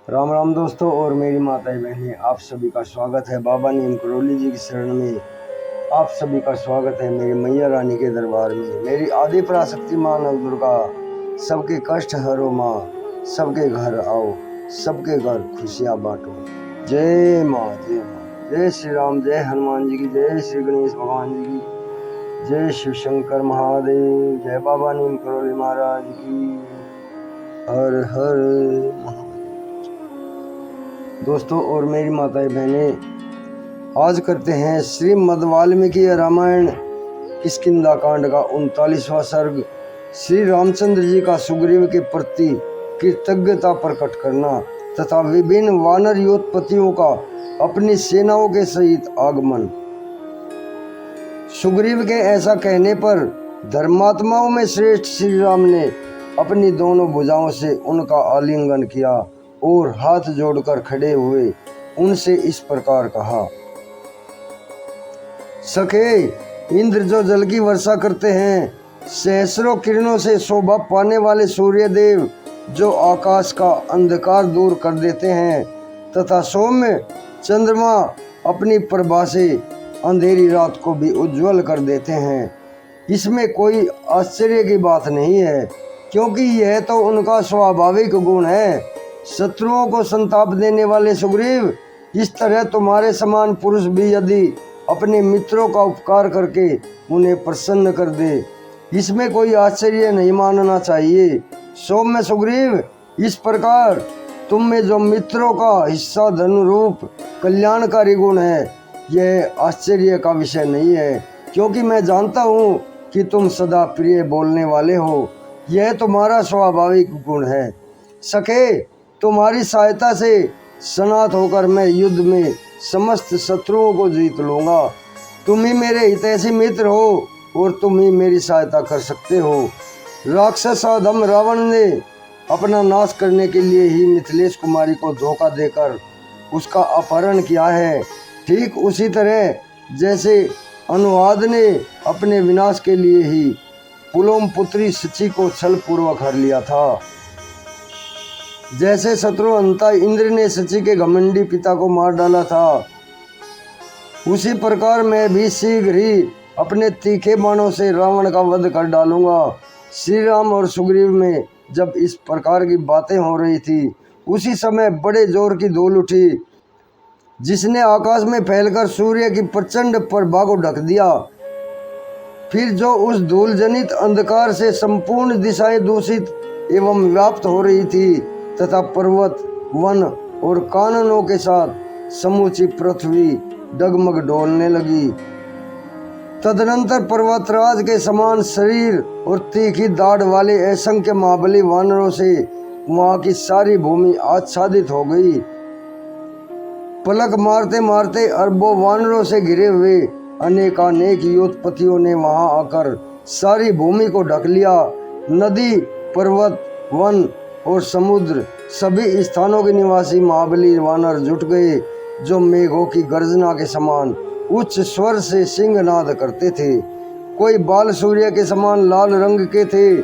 राम राम दोस्तों और मेरी माताएं बहनें, आप सभी का स्वागत है बाबा नीम करोली जी की शरण में। आप सभी का स्वागत है मेरी मैया रानी के दरबार में। मेरी आदि पराशक्ति माँ नव दुर्गा, सबके कष्ट हरो माँ, सबके घर आओ, सबके घर खुशियाँ बांटो। जय माँ, जय माँ। जय श्री राम, जय हनुमान जी की, जय श्री गणेश भगवान जी की, जय शिव शंकर महादेव, जय बाबा नीम करोली महाराज की। हर हर महादेव। दोस्तों और मेरी माताएं बहनें, आज करते हैं श्रीमद् वाल्मीकि रामायण किष्किंधा कांड का 39वां सर्ग। श्री रामचंद्र जी का सुग्रीव के प्रति कृतज्ञता प्रकट करना तथा विभिन्न वानर योत्पत्तियों का अपनी सेनाओं के सहित आगमन। सुग्रीव के ऐसा कहने पर धर्मात्माओं में श्रेष्ठ श्री राम ने अपनी दोनों भुजाओं से उनका आलिंगन किया और हाथ जोड़कर खड़े हुए उनसे इस प्रकार कहा। सखे, इंद्र जो जल की वर्षा करते हैं, सहस्रों किरणों से शोभा पाने वाले सूर्यदेव जो आकाश का अंधकार दूर कर देते हैं तथा सौम्य चंद्रमा अपनी प्रभा से अंधेरी रात को भी उज्जवल कर देते हैं, इसमें कोई आश्चर्य की बात नहीं है, क्योंकि यह तो उनका स्वाभाविक गुण है। शत्रुओं को संताप देने वाले सुग्रीव, इस तरह तुम्हारे समान पुरुष भी यदि अपने मित्रों का उपकार करके उन्हें प्रसन्न कर दे, इसमें कोई आश्चर्य नहीं मानना चाहिए। सौम्य सुग्रीव, इस प्रकार तुम में जो मित्रों का हिस्सा धनुरूप कल्याणकारी गुण है, यह आश्चर्य का विषय नहीं है, क्योंकि मैं जानता हूँ कि तुम सदा प्रिय बोलने वाले हो। यह तुम्हारा स्वाभाविक गुण है। सखे, तुम्हारी सहायता से सनात होकर मैं युद्ध में समस्त शत्रुओं को जीत लूंगा। तुम ही मेरे हितैषी मित्र हो और तुम ही मेरी सहायता कर सकते हो। राक्षस अधम रावण ने अपना नाश करने के लिए ही मिथिलेश कुमारी को धोखा देकर उसका अपहरण किया है। ठीक उसी तरह जैसे अनुवाद ने अपने विनाश के लिए ही पुलोम पुत्री सची को छल पूर्वक हर लिया था, जैसे शत्रुअंता इंद्र ने सची के घमंडी पिता को मार डाला था, उसी प्रकार मैं भी शीघ्र ही अपने तीखे बाणों से रावण का वध कर डालूंगा। श्री राम और सुग्रीव में जब इस प्रकार की बातें हो रही थी, उसी समय बड़े जोर की धूल उठी, जिसने आकाश में फैलकर सूर्य की प्रचंड प्रभा को ढक दिया। फिर जो उस धूल जनित अंधकार से संपूर्ण दिशाएं दूषित एवं व्याप्त हो रही थी तथा पर्वत, वन और काननों के साथ समूची पृथ्वी डगमग डोलने लगी। तदनंतर पर्वतराज के समान शरीर और तीखी दाढ़ वाले असंख्य महाबली वानरों से वहां की सारी भूमि आच्छादित हो गई। पलक मारते मारते अरबों वानरों से घिरे हुए अनेकानेक योत्पत्तियों ने वहां आकर सारी भूमि को ढक लिया। नदी, पर्वत, वन और समुद्र, सभी स्थानों के निवासी महाबली वानर जुट गए, जो मेघों की गर्जना के समान उच्च स्वर से सिंहनाद करते थे। कोई बाल सूर्य के समान लाल रंग के थे,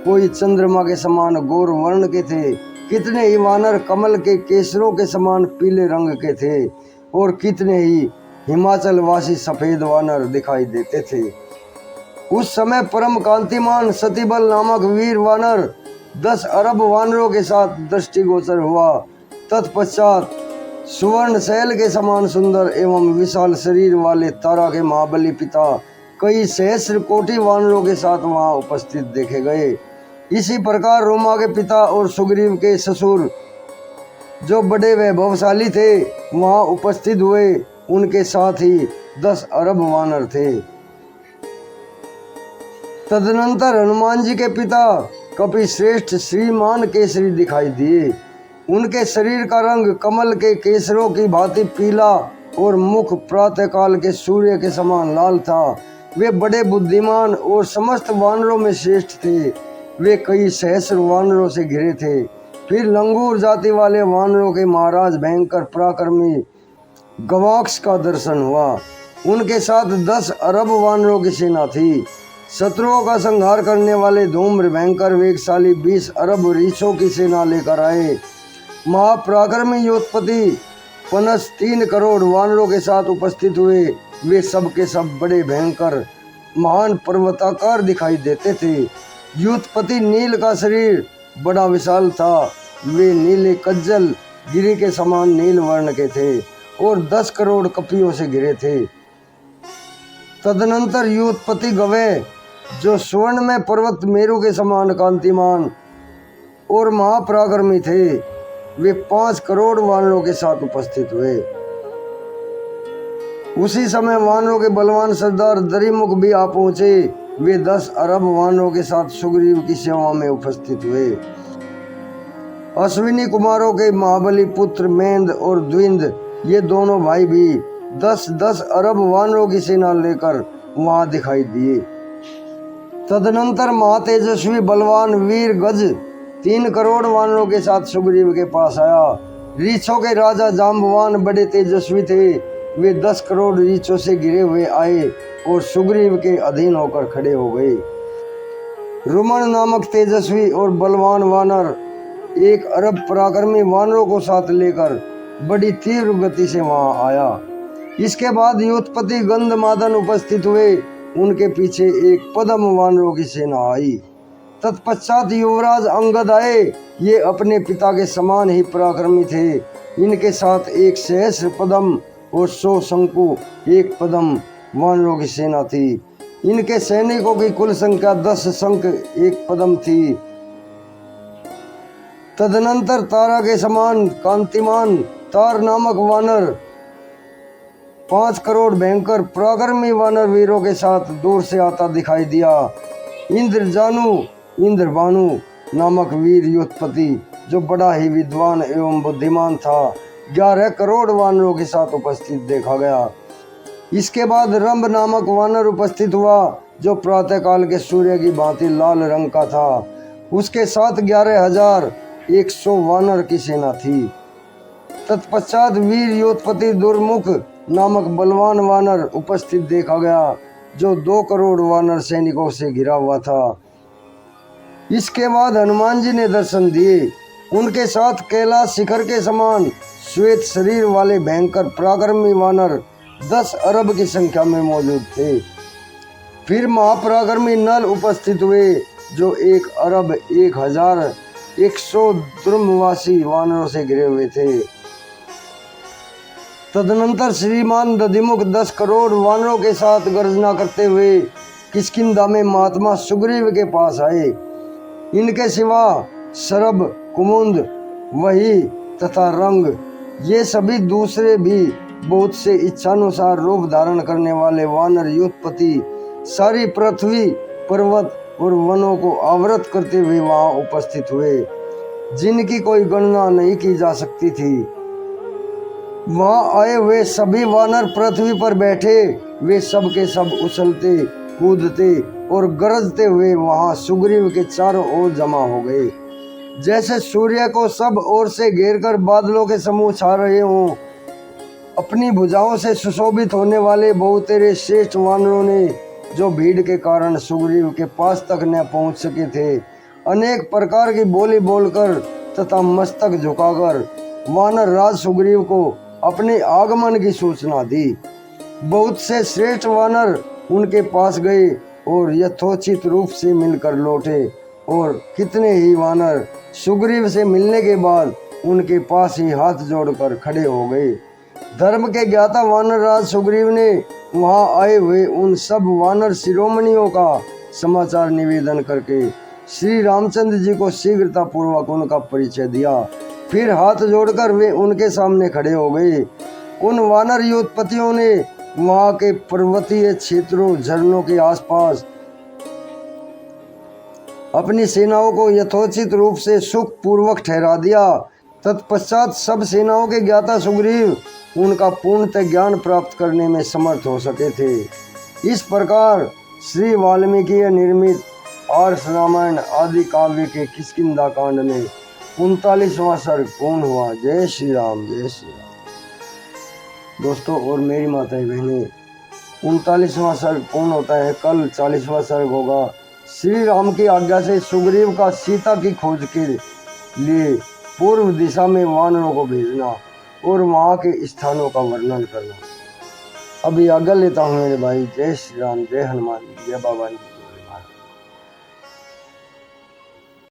कोई चंद्रमा के समान गौर वर्ण के थे, कितने ही वानर कमल के केसरों के समान पीले रंग के थे और कितने ही हिमाचल वासी सफेद वानर दिखाई देते थे। उस समय परम कांतिमान सतीबल नामक वीर वानर 10 अरब वानरों के साथ दृष्टिगोचर हुआ। तत्पश्चात सुवर्ण शैल के समान सुंदर एवं विशाल शरीर वाले तारा के महाबली पिता कई सहस्र कोटि वानरों के साथ वहां उपस्थित देखे गए। इसी प्रकार रोमा के पिता और सुग्रीव के ससुर, जो बड़े वैभवशाली थे, वहां उपस्थित हुए। उनके साथ ही 10 अरब वानर थे। तदनंतर हनुमान जी के पिता कपि श्रेष्ठ श्रीमान केसरी दिखाई दिए। उनके शरीर का रंग कमल के केसरों की भांति पीला और मुख प्रातःकाल के सूर्य के समान लाल था। वे बड़े बुद्धिमान और समस्त वानरों में श्रेष्ठ थे। वे कई सहस्र वानरों से घिरे थे। फिर लंगूर जाति वाले वानरों के महाराज भयंकर पराक्रमी गवाक्ष का दर्शन हुआ। उनके साथ 10 अरब वानरों की सेना थी। शत्रुओं का संहार करने वाले धूम्र भयंकर वेगशाली 20 अरब रीछों की सेना लेकर आए। महापराक्रमी योद्धपति पनस 3 करोड़ वानरों के साथ उपस्थित हुए। वे सब के सब बड़े भयंकर महान पर्वताकार दिखाई देते थे। योद्धपति नील का शरीर बड़ा विशाल था। वे नीले कज्जल गिरी के समान नील वर्ण के थे और 10 करोड़ कपियों से घिरे थे। तदनंतर योद्धपति गवे जो स्वर्ण में पर्वत मेरु के समान कांतिमान और महापराक्रमी थे, वे 5 करोड़ वानरों के साथ उपस्थित हुए। उसी समय वानरों के बलवान सरदार दरिमुख भी आ पहुंचे। वे 10 अरब वानरों के साथ सुग्रीव की सेवा में उपस्थित हुए। अश्विनी कुमारों के महाबली पुत्र मेंद और द्विंद, ये दोनों भाई भी 10-10 अरब वानरों की सेना लेकर वहां दिखाई दिए। तदनंतर महातेजस्वी बलवान वीर गज 3 करोड़ वानरों के साथ सुग्रीव के पास आया। रीछों के राजा जाम्बवान बड़े तेजस्वी थे। वे 10 करोड़ रीछों से घिरे हुए आए और सुग्रीव के अधीन होकर खड़े हो गए। रुमन नामक तेजस्वी और बलवान वानर 1 अरब पराक्रमी वानरों को साथ लेकर बड़ी तीव्र गति से वहां आया। इसके बाद योद्धपति गंधमादन उपस्थित हुए। उनके पीछे एक पद्म वानरों की सेना आई। तत्पश्चात युवराज अंगद आए। ये अपने पिता के समान ही पराक्रमी थे। इनके साथ 1 सहस्र पद्म और 100 शंकु 1 पद्म वानरों की सेना थी। इनके सैनिकों की कुल संख्या 10 शंख 1 पद्म थी। तदनंतर तारा के समान कांतिमान तार नामक वानर 5 करोड़ भयंकर पराक्रमी वानर वीरों के साथ दूर से आता दिखाई दिया। इंद्रभानु नामक वीर योद्धपति जो बड़ा ही विद्वान एवं बुद्धिमान था 11 करोड़ वानरों के साथ उपस्थित देखा गया। इसके बाद रंभ नामक वानर उपस्थित हुआ जो प्रातःकाल के सूर्य की भांति लाल रंग का था। उसके साथ 11,100 वानर की सेना थी। तत्पश्चात वीर योद्धपति दुर्मुख नामक बलवान वानर उपस्थित देखा गया जो 2 करोड़ वानर सैनिकों से घिरा हुआ था। इसके बाद हनुमान जी ने दर्शन दिए। उनके साथ कैलाश शिखर के समान श्वेत शरीर वाले भयंकर पराक्रमी वानर 10 अरब की संख्या में मौजूद थे। फिर महापराक्रमी नल उपस्थित हुए जो 1 अरब 1,100 द्रुमवासी वानरों से घिरे हुए थे। तदनंतर श्रीमान दधिमुख 10 करोड़ वानरों के साथ गर्जना करते हुए किष्किंधा में महात्मा सुग्रीव के पास आए। इनके सिवा सरब, कुमुंद, वही तथा रंग, ये सभी दूसरे भी बहुत से इच्छानुसार रूप धारण करने वाले वानर योद्धपति सारी पृथ्वी, पर्वत और वनों को आवृत करते हुए वहां उपस्थित हुए, जिनकी कोई गणना नहीं की जा सकती थी। वहां आए हुए सभी वानर पृथ्वी पर बैठे। वे सब के सब उछलते, कूदते और गरजते हुए वहां सुग्रीव के चारों ओर जमा हो गए। जैसे सूर्य को सब ओर से घेरकर बादलों के समूह छा रहे हों। अपनी भुजाओं से सुशोभित होने वाले बहुतेरे श्रेष्ठ वानरों ने, जो भीड़ के कारण सुग्रीव के पास तक न पहुंच सके थे, अनेक प्रकार की बोली बोलकर तथा मस्तक झुकाकर वानर राज सुग्रीव को अपने आगमन की सूचना दी। बहुत से श्रेष्ठ वानर उनके पास गए और यथोचित रूप से मिलकर लौटे, और कितने ही वानर सुग्रीव से मिलने के बाद उनके पास ही हाथ जोड़कर खड़े हो गए। धर्म के ज्ञाता वानर राज सुग्रीव ने वहां आए हुए उन सब वानर शिरोमणियों का समाचार निवेदन करके श्री रामचंद्र जी को शीघ्रता पूर्वक उनका परिचय दिया। फिर हाथ जोड़कर वे उनके सामने खड़े हो गए। उन वानर योद्धपतियों ने वहां के पर्वतीय क्षेत्रों, झरनों के आसपास अपनी सेनाओं को यथोचित रूप से सुख पूर्वक ठहरा दिया। तत्पश्चात सब सेनाओं के ज्ञाता सुग्रीव उनका पूर्णतः ज्ञान प्राप्त करने में समर्थ हो सके थे। इस प्रकार श्री वाल्मीकि निर्मित आर्ष रामायण आदि काव्य के किष्किंधा कांड में 39वां सर्ग पूर्ण हुआ। जय श्री राम, जय श्री राम। दोस्तों और मेरी माताएं बहनें, 39वां सर्ग पूर्ण होता है। कल 40वां सर्ग होगा। श्री राम की आज्ञा से सुग्रीव का सीता की खोज के लिए पूर्व दिशा में वानरों को भेजना और वहाँ के स्थानों का वर्णन करना। अभी आगे लेता हूँ मेरे भाई। जय श्री राम, जय हनुमान, जय बाबा जी।